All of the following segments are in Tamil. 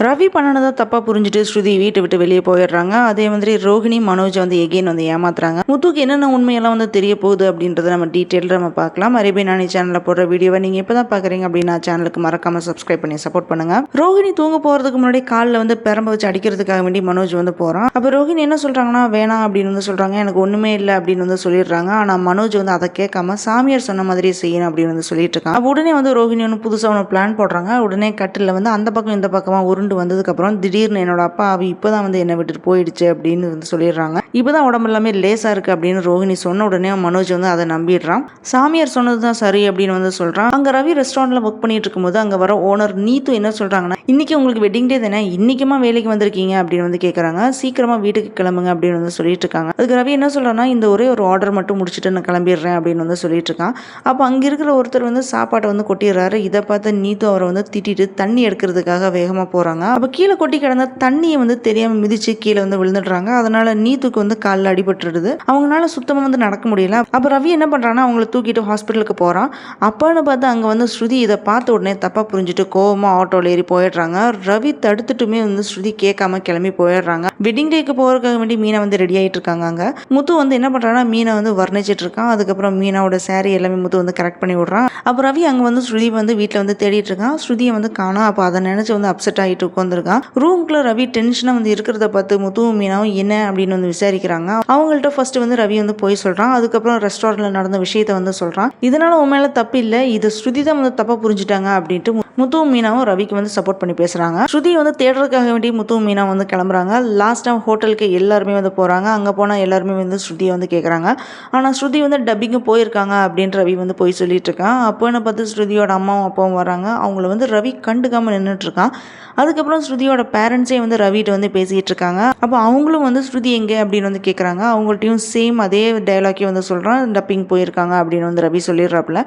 ரவி பண்ணனதை தப்பா புரிஞ்சுட்டு ஸ்ருதி வீட்டை விட்டு வெளியே போயிடுறாங்க. அதே மாதிரி ரோஹிணி மனோஜ் வந்து எகெயின் வந்து ஏமாத்துறாங்க. முத்துக்கு என்னென்ன உண்மையெல்லாம் வந்து தெரிய போகுது அப்படின்றத நம்ம டீட்டெயிலாக நம்ம பார்க்கலாம். அரேபியன் நானி சேனலில் போடுற வீடியோவை நீங்கள் இப்போ தான் பார்க்குறீங்க அப்படின்னா சேனலுக்கு மறக்காம சப்ஸ்கிரைப் பண்ணி சப்போர்ட் பண்ணுங்க. ரோஹிணி தூங்க போகிறதுக்கு முன்னாடி காலில் வந்து பெரம்ப வச்சு அடிக்கிறதுக்காக வேண்டி மனோஜ் வந்து போகிறான். அப்போ ரோஹிணி என்ன சொல்கிறாங்கன்னா வேணாம் அப்படின்னு வந்து சொல்கிறாங்க. எனக்கு ஒன்றுமே இல்லை அப்படின்னு வந்து சொல்லிடுறாங்க. ஆனால் மனோஜ் வந்து அதை கேட்காம சாமியார் சொன்ன மாதிரி செய்யணும் அப்படின்னு வந்து சொல்லிட்டு இருக்கான். அப்போ உடனே வந்து ரோஹிணி ஒன்று புதுசாக ஒன்று பிளான் போடுறாங்க. உடனே கட்டில் வந்து அந்த பக்கம் இந்த பக்கமாக உருண்டு வந்ததுக்கப்புறம் திடீர்னு என்னோட அப்பா அவ இப்போதான் வந்து என்னை விட்டுட்டு போயிடுச்சு அப்படின்னு வந்து சொல்லிடுறாங்க. இப்போதான் உடம்பு எல்லாமே லேசா இருக்கு அப்படின்னு ரோஹிணி சொன்ன உடனே மனோஜ் வந்து அதை நம்பிடுறான். சாமியார் சொன்னதுதான் சரி அப்படின்னு வந்து சொல்றான். அங்க ரவி ரெஸ்டாரண்ட்ல ஒர்க் பண்ணிட்டு இருக்கும்போது அங்க வர ஓனர் நீத்து என்ன சொல்றாங்கன்னா, இன்னைக்கு உங்களுக்கு வெட்டிங் டே தானே, இன்னைக்குமா வேலைக்கு வந்திருக்கீங்க அப்படின்னு வந்து கேட்கறாங்க. சீக்கிரமா வீட்டுக்கு கிளம்புங்க அப்படின்னு வந்து சொல்லிட்டு இருக்காங்க. அதுக்கு ரவி என்ன சொல்றான்னா, இந்த ஒரே ஒரு ஆர்டர் மட்டும் முடிச்சுட்டு நான் கிளம்பிடுறேன் அப்படின்னு வந்து சொல்லிட்டு இருக்கான். அப்போ அங்க இருக்கிற ஒருத்தர் வந்து சாப்பாட்டை வந்து கொட்டிடுறாரு. இதை பார்த்து நீத்து அவரை வந்து திட்டிட்டு தண்ணி எடுக்கிறதுக்காக வேகமா போறாங்க. அப்போ கீழே கொட்டி கிடந்த தண்ணியை வந்து தெரியாம மிதிச்சு கீழே வந்து விழுந்துடுறாங்க. அதனால நீத்துக்கு வந்து காலில் அடிபட்டுடுது. அவங்களால சுத்தமாக வந்து நடக்க முடியல. அப்போ ரவி என்ன பண்றான்னா அவங்கள தூக்கிட்டு ஹாஸ்பிட்டலுக்கு போறான். அப்பன்னு பார்த்து அங்க வந்து ஸ்ருதி இதை பார்த்த உடனே தப்பா புரிஞ்சுட்டு கோவமா ஆட்டோல ஏறி போயிடுறாங்க. ரவி தடுத்துட்டுமே வந்து ஸ்ருதி கேட்காம கிளம்பி போயிடுறாங்க. வெட்டிங் டேக்கு போறதுக்காக வேண்டி மீனா வந்து ரெடி ஆயிட்டு இருக்காங்க. அங்க முத்து வந்து என்ன பண்றான்னா மீனை வந்து வர்ணிச்சிட்டு இருக்கான். அதுக்கப்புறம் மீனாவோட சாரி எல்லாமே முத்து வந்து கரெக்ட் பண்ணி விடுறான். அப்போ ரவி அங்க வந்து ஸ்ருதி வந்து வீட்டில் வந்து தேடிட்டு இருக்கான். ஸ்ருதியை வந்து காணோம். அப்போ அதை நினைச்சு வந்து அப்செட் ஆகிட்டு உட்காந்துருக்கான். ரூம்குள்ள ரவி டென்ஷனாக வந்து இருக்கிறத பார்த்து முத்துவும் மீனாவும் என்ன அப்படின்னு வந்து விசாரிக்கிறாங்க. அவங்கள்ட்ட ஃபர்ஸ்ட் வந்து ரவி வந்து போய் சொல்றான். அதுக்கப்புறம் ரெஸ்டாரண்ட்ல நடந்த விஷயத்த வந்து சொல்றான். இதனால உன் மேல தப்பு இல்லை, இது ஸ்ருதி தான் வந்து தப்பா புரிஞ்சுட்டாங்க அப்படின்ட்டு முத்துவும் மீனாவும் ரவிக்கு வந்து சப்போர்ட் பண்ணி பேசுறாங்க. ஸ்ருதி வந்து தேடுறதுக்காக வேண்டி முத்துவும் மீனா வந்து கிளம்புறாங்க. லாஸ்டா ஹோட்டலுக்கு எல்லாருமே வந்து போறாங்க. அங்க போனா எல்லாருமே வந்து ஸ்ருதியை வந்து கேட்கறாங்க. ஆனா ஸ்ருதி வந்து டப்பிங்கு போயிருக்காங்க அப்படின்னு ரவி வந்து போய் சொல்லிட்டு இருக்கான். அப்போன்னு பார்த்து ஸ்ருதியோட அம்மாவும் அப்பாவும் வராங்க. அவங்கள வந்து ரவி கண்டுக்காம நின்றுட்டு இருக்கான். அதுக்கப்புறம் ஸ்ருதியோட பேரண்ட்ஸே வந்து ரவிட்ட வந்து பேசிட்டு இருக்காங்க. அப்போ அவங்களும் வந்து ஸ்ருதி எங்கே அப்படின்னு வந்து கேட்குறாங்க. அவங்கள்ட்டையும் சேம் அதே டைலாக்கே வந்து சொல்கிறான், டப்பிங் போயிருக்காங்க அப்படின்னு வந்து ரவி சொல்லிடுறாப்புல.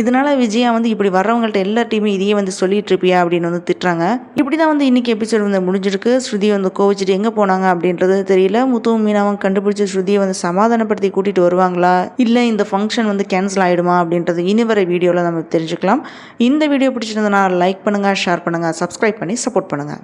இதனால விஜயா வந்து இப்படி வர்றவங்கள்ட்ட எல்லாத்தையுமே இதையே வந்து சொல்லிட்டு இருப்பியா அப்படின்னு வந்து திட்டுறாங்க. இப்படி தான் வந்து இன்னைக்கு எபிசோட் வந்து முடிஞ்சிருக்கு. ஸ்ருதி வந்து கோவிச்சிட்டு எங்கே போனாங்க அப்படின்றது தெரியல. முத்துவும் மீனாவும் கண்டுபிடிச்சி ஸ்ருதியை வந்து சமாதானப்படுத்தி கூட்டிட்டு வருவாங்களா இல்லை இந்த ஃபங்க்ஷன் வந்து கேன்சல் ஆகிடுமா அப்படின்றது இனி வர வீடியோவில் நம்ம தெரிஞ்சுக்கலாம். இந்த வீடியோ பிடிச்சிருந்ததுன்னா லைக் பண்ணுங்கள், ஷேர் பண்ணுங்கள், சப்ஸ்கிரைப் பண்ணி சப்போர்ட் பண்ணுங்கள்.